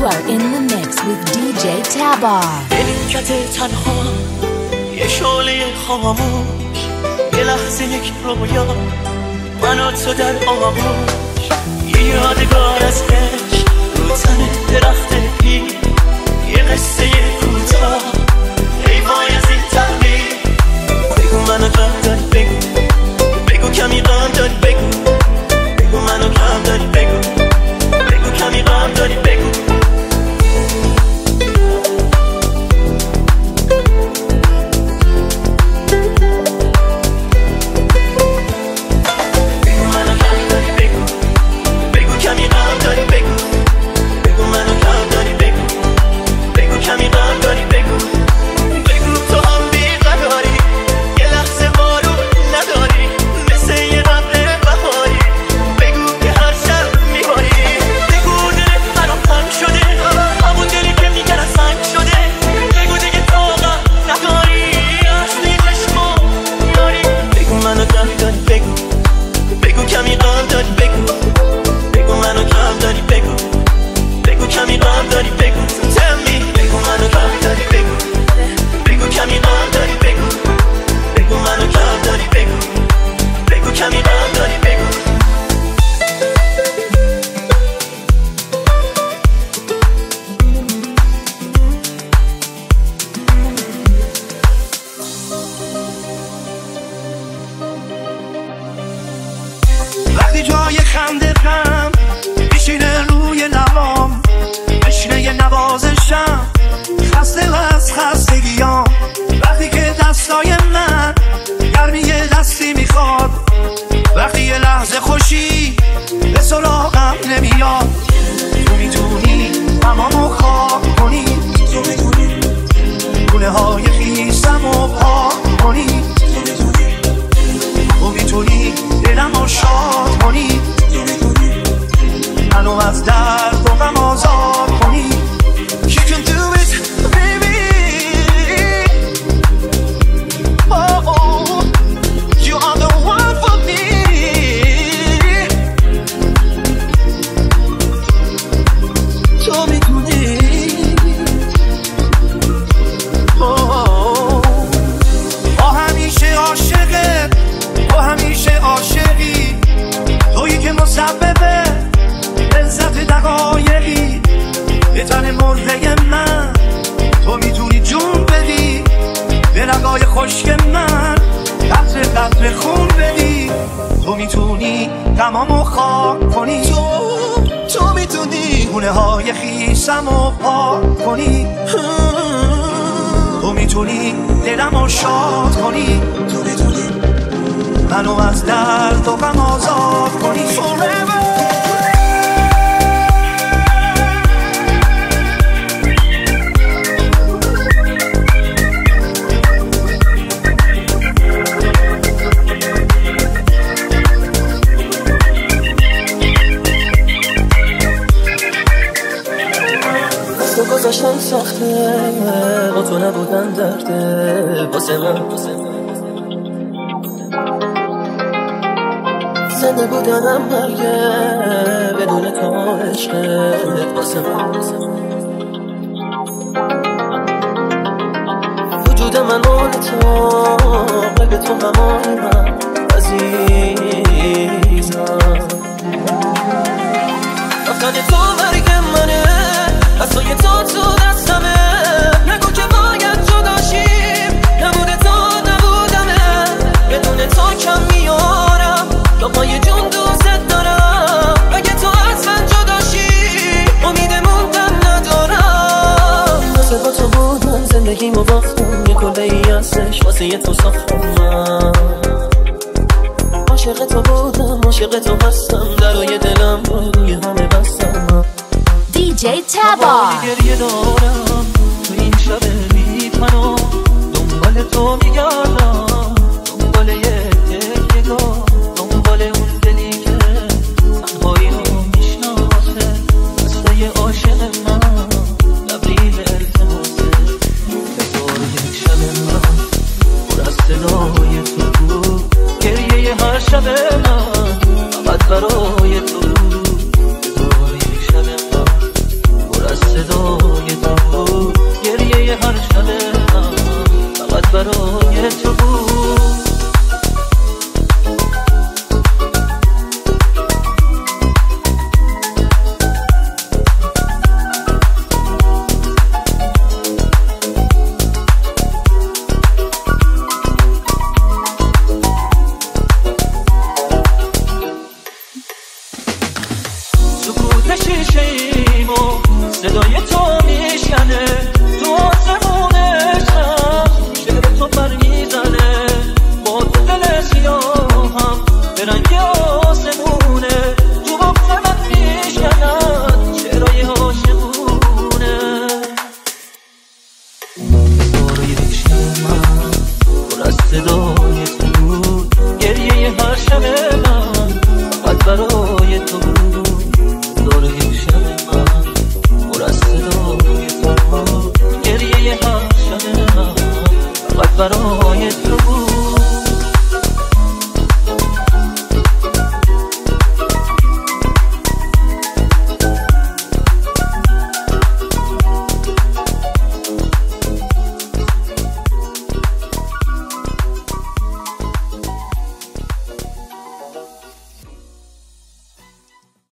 are in the mix with DJ Tabar. نیمکت تنها یه شعله خاموش، یه لحظه یک رویا، من و تو در آغوش، یه یادگار از عشق رو تن درخت پیر، یه قصه کوتاه، ای وای از این تحلیل. بگو منو غم داری، بگو کمی غم داری، بگو منو غم داری، بگو کمی غم داری، بگو گذاشتن سخته، با تو نبودن درده واسه من. زنده بودنم مرگه بدون تو عشقت واسه من. وجود من مال تو، قلب تو همان من عزیزم. رفتن تو مرگ منه، دستای تو دستمه. نگو که باید جداشیم، نبوده تو نبودمه. بدون تو کم میارم، لقای جون دوست دارم. اگه تو از من جداشی، امید موندن ندارم. واسه با تو بودم زندگیمو باختم، یه کلبه ای هستش واسه یه تو ساختم. من عاشق تو بودم، عاشق تو هستم. درای دلم روی همه بستم. DJ Tabar. گریه دارم تو این شب بی‌پناه، دنبال تو میگردم، دنبال یه نگاه، دنبال اون دلی که تنهایی رو میشناسه. قصه عاشق من لبریز التماسه. بذار یک شب من پر از صدای تو بود، گریه هر شب من فقط برای تو. بذار یک شب من پر از شیشه ایم و صدای تو میشکنه